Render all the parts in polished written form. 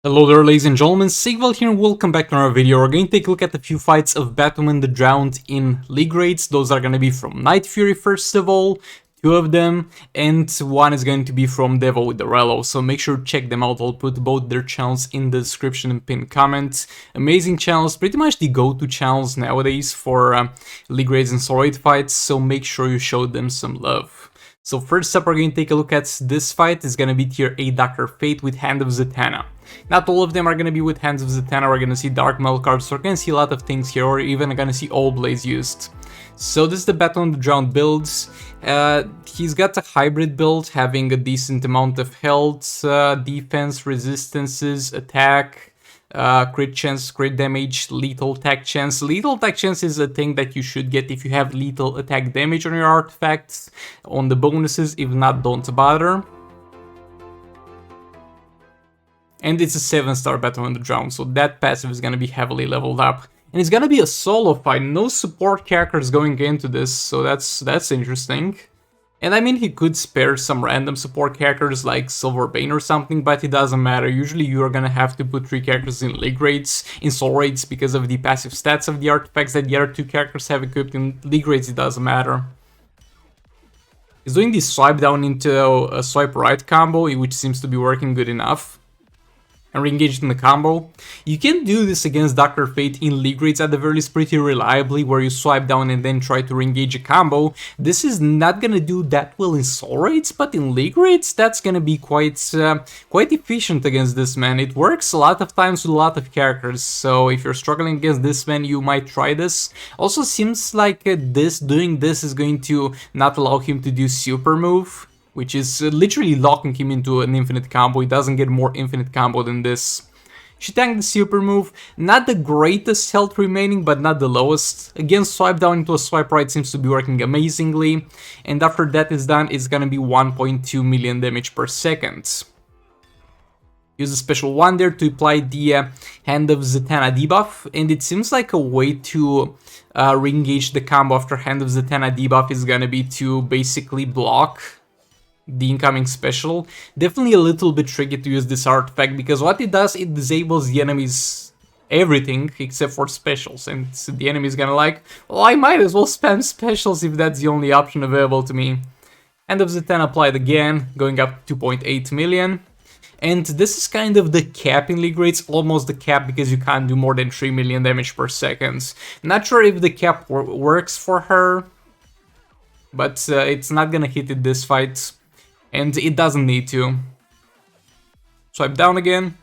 Hello there, ladies and gentlemen, Sigval here and welcome back to another video. We're going to take a look at a few fights of Batman the Drowned in League raids. Those are going to be from Night Fury first of all, two of them, and one is going to be from Devil with the Rello, so make sure to check them out. I'll put both their channels in the description and pinned comments. Amazing channels, pretty much the go-to channels nowadays for League raids and Soul Raid fights, so make sure you show them some love. So first up, we're going to take a look at this fight. It's going to be tier 8 Dr. Fate with Hand of Zatanna. Not all of them are going to be with Hands of Zatanna. We're going to see Dark Metal cards, so we're going to see a lot of things here, or even going to see all blades used. So this is the Batman the Drowned builds. He's got a hybrid build, having a decent amount of health, defense, resistances, attack, crit chance, crit damage, lethal attack chance. Lethal attack chance is a thing that you should get if you have lethal attack damage on your artifacts, on the bonuses. If not, don't bother. And it's a 7-star Batman the Drowned, so that passive is gonna be heavily leveled up. And it's gonna be a solo fight, no support characters going into this, so that's interesting. And I mean, he could spare some random support characters like Silverbane or something, but it doesn't matter. Usually you are gonna have to put 3 characters in League raids, in Soul Raids, because of the passive stats of the artifacts that the other 2 characters have equipped. In League raids it doesn't matter. He's doing this swipe down into a swipe right combo, which seems to be working good enough. And re-engaged in the combo. You can do this against Dr. Fate in League raids at the very least pretty reliably, where you swipe down and then try to re-engage a combo. This is not gonna do that well in Soul Raids, but in League raids that's gonna be quite efficient against this man. It works a lot of times with a lot of characters, so if you're struggling against this man, you might try this. Also seems like doing this is going to not allow him to do super move, which is literally locking him into an infinite combo. He doesn't get more infinite combo than this. She tanked the super move, not the greatest health remaining, but not the lowest. Again, swipe down into a swipe right seems to be working amazingly. And after that is done, it's gonna be 1.2 million damage per second. Use a special one there to apply the Hand of Zatanna debuff, and it seems like a way to re-engage the combo after Hand of Zatanna debuff is gonna be to basically block the incoming special. Definitely a little bit tricky to use this artifact, because what it does, it disables the enemy's everything except for specials, and the enemy's gonna like, well, I might as well spam specials if that's the only option available to me. Hand of Zatanna applied again, going up 2.8 million. And this is kind of the cap in League raids, almost the cap, because you can't do more than 3 million damage per second. Not sure if the cap works for her, but it's not gonna hit it this fight. And it doesn't need to. Swipe down again,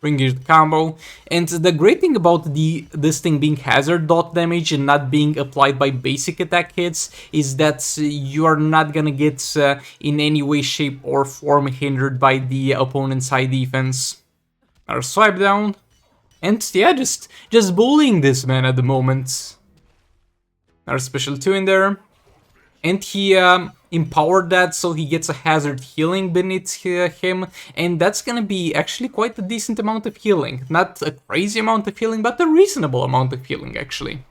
re-engage the combo. And the great thing about this thing being hazard dot damage and not being applied by basic attack hits is that you are not gonna get in any way, shape or form hindered by the opponent's high defense. Another swipe down. And yeah, just bullying this man at the moment. Another special 2 in there. And he empowered that, so he gets a hazard healing beneath him, and that's gonna be actually quite a decent amount of healing. Not a crazy amount of healing, but a reasonable amount of healing, actually.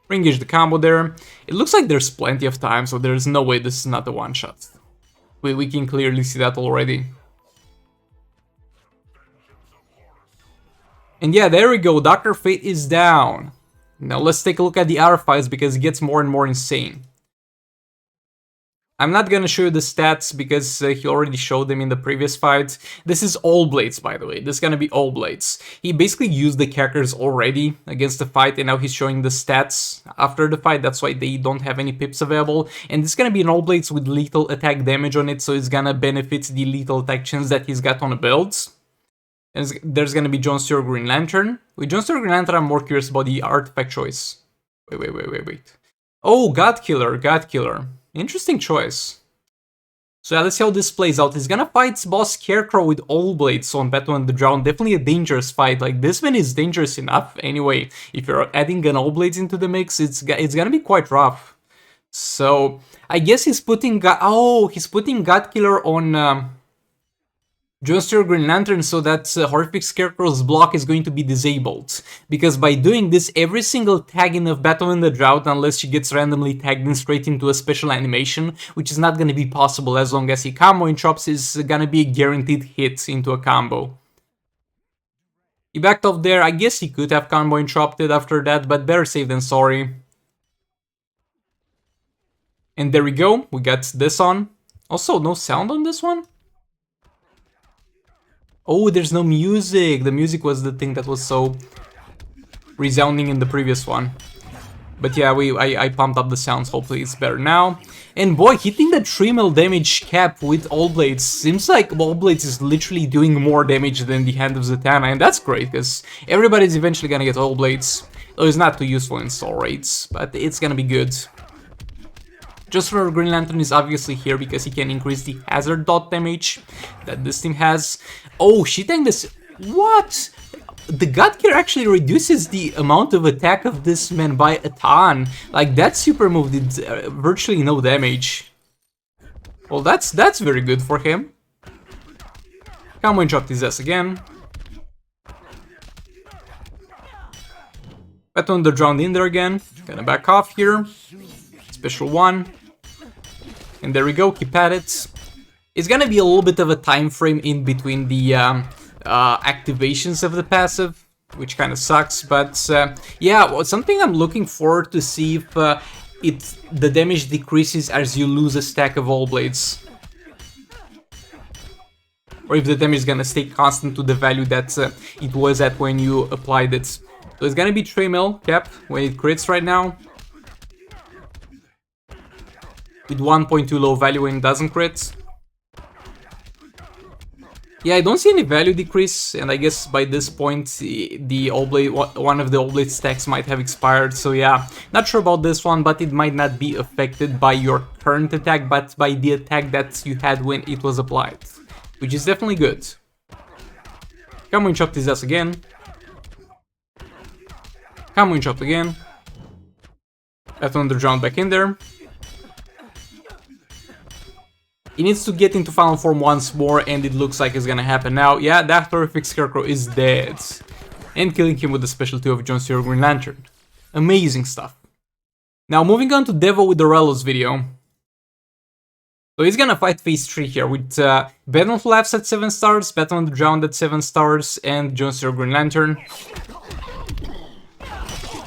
Re-engage the combo there. It looks like there's plenty of time, so there's no way this is not a one-shot. We can clearly see that already. And yeah, there we go, Dr. Fate is down. Now let's take a look at the other fights, because it gets more and more insane. I'm not gonna show you the stats because he already showed them in the previous fight. This is all blades, by the way. This is gonna be all blades. He basically used the characters already against the fight, and now he's showing the stats after the fight. That's why they don't have any pips available. And it's gonna be an all blades with lethal attack damage on it, so it's gonna benefit the lethal attack chance that he's got on the builds. And there's gonna be John Stewart Green Lantern. With John Stewart Green Lantern, I'm more curious about the artifact choice. Wait. Oh, God Killer. Interesting choice. So yeah, let's see how this plays out. He's gonna fight boss Scarecrow with all blades on Batman the Drowned. Definitely a dangerous fight. Like, this one is dangerous enough anyway. If you're adding an all blades into the mix, it's gonna be quite rough. So I guess he's putting God Killer on John Stewart Green Lantern, so that Horrific Scarecrow's block is going to be disabled. because by doing this, every single tagging of Battle in the Drought, unless she gets randomly tagged in straight into a special animation, which is not gonna be possible as long as he combo interrupts, is gonna be a guaranteed hit into a combo. He backed off there. I guess he could have combo interrupted after that, but better safe than sorry. And there we go, we got this on. Also, no sound on this one? Oh, there's no music. The music was the thing that was so resounding in the previous one. But yeah, I pumped up the sounds, hopefully it's better now. And boy, hitting that 3 mil damage cap with All Blades, seems like All Blades is literally doing more damage than the Hand of Zatanna, and that's great, because everybody's eventually gonna get All Blades. Though it's not too useful in soul raids, but it's gonna be good. Just for Green Lantern is obviously here because he can increase the hazard dot damage that this team has. Oh, she tanked this. What? The God Gear actually reduces the amount of attack of this man by a ton. Like, that super move did virtually no damage. Well, that's very good for him. Combo interrupt his ass again. Battle on the Drowned in there again. Gonna back off here. Special one. And there we go, keep at it. It's gonna be a little bit of a time frame in between the activations of the passive, which kind of sucks, but yeah, well, something I'm looking forward to see if the damage decreases as you lose a stack of All Blades. Or if the damage is gonna stay constant to the value that it was at when you applied it. So it's gonna be 3 mil cap when it crits right now. With 1.2 low value when it doesn't crit. Yeah, I don't see any value decrease, and I guess by this point the All Blade, one of the All Blade stacks might have expired, so yeah, not sure about this one, but it might not be affected by your current attack, but by the attack that you had when it was applied, which is definitely good. Combo interrupt his ass again. Combo interrupt again. Battle on the Drowned back in there. He needs to get into final form once more, and it looks like it's gonna happen now. Yeah, that horrific Scarecrow is dead. And killing him with the special 2 of John Stewart Green Lantern. Amazing stuff. Now moving on to Devo with the Relos video. So he's gonna fight phase 3 here with Battle of Laughs at 7 stars, Battle on the Drowned at 7 stars, and John Stewart Green Lantern.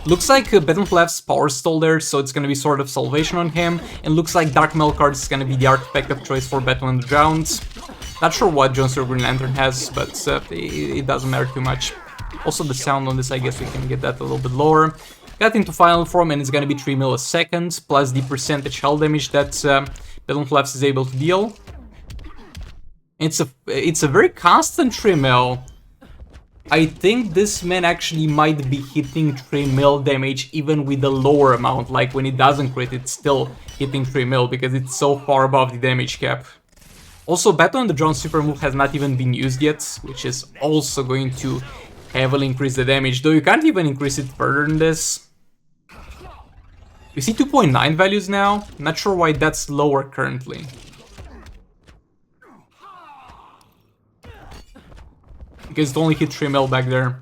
Looks like Battle of Laughs power stole there, so it's gonna be Sword of Salvation on him, and looks like Dark Metal card is gonna be the artifact of choice for Battle on the Drowned. Not sure what John Stewart Green Lantern has, but it doesn't matter too much. Also the sound on this, I guess we can get that a little bit lower. Got into final form, and it's gonna be 3 milliseconds, plus the percentage hull damage that Battle of Laughs is able to deal. It's a very constant 3 mil. I think this man actually might be hitting 3 mil damage even with a lower amount, like when it doesn't crit it's still hitting 3 mil because it's so far above the damage cap. Also, Battle on the Drone super move has not even been used yet, which is also going to heavily increase the damage, though you can't even increase it further than this. You see 2.9 values now, not sure why that's lower currently. Because it only hit 3 mil back there.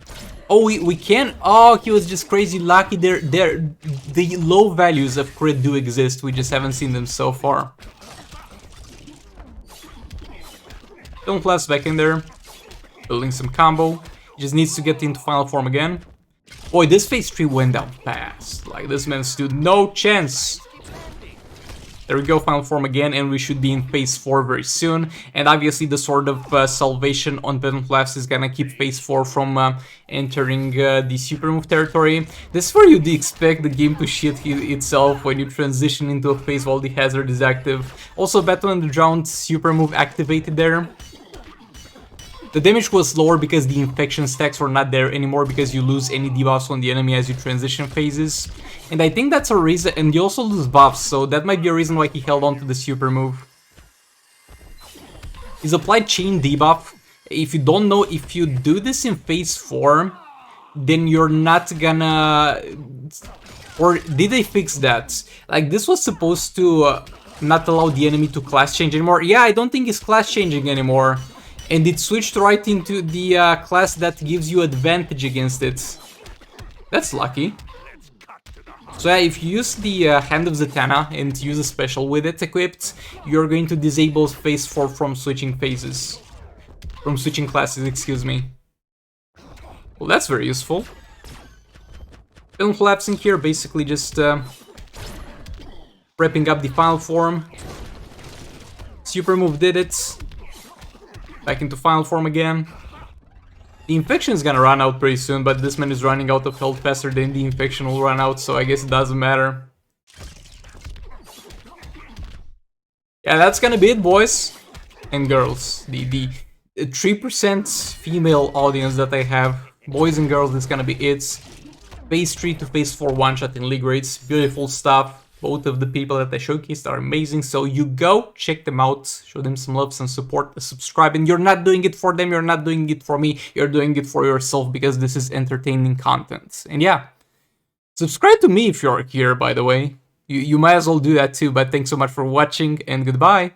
Oh, we can. Oh, he was just crazy lucky. The low values of crit do exist. We just haven't seen them so far. Don't Flash back in there, building some combo. He just needs to get into final form again. Boy, this phase 3 went down fast. Like, this man stood no chance. There we go, final form again, and we should be in phase 4 very soon. And obviously the Sword of Salvation on Battle of Laughs is gonna keep phase 4 from entering the super move territory. This is where you'd expect the game to shit itself when you transition into a phase while the hazard is active. Also, Battle on the Drowned super move activated there. The damage was lower because the infection stacks were not there anymore because you lose any debuffs on the enemy as you transition phases. And I think that's a reason, and you also lose buffs, so that might be a reason why he held on to the super move. He's applied chain debuff. If you don't know, if you do this in phase 4, then you're not gonna... Or did they fix that? Like, this was supposed to not allow the enemy to class change anymore. Yeah, I don't think it's class changing anymore. And it switched right into the class that gives you advantage against it. That's lucky. So yeah, if you use the Hand of Zatanna and use a special with it equipped, you're going to disable phase 4 from switching phases. From switching classes, excuse me. Well, that's very useful. Film collapsing here, basically just prepping up the final form. Super move did it. Back into final form again. The infection is gonna run out pretty soon, but this man is running out of health faster than the infection will run out, so I guess it doesn't matter. Yeah, that's gonna be it, boys and girls. The 3% female audience that I have, boys and girls, is gonna be it. Phase 3 to Phase 4 one-shot in League rates, beautiful stuff. Both of the people that I showcased are amazing, so you go, check them out, show them some love, some support, subscribe, and you're not doing it for them, you're not doing it for me, you're doing it for yourself, because this is entertaining content. And yeah, subscribe to me if you're here, by the way. You might as well do that too, but thanks so much for watching, and goodbye!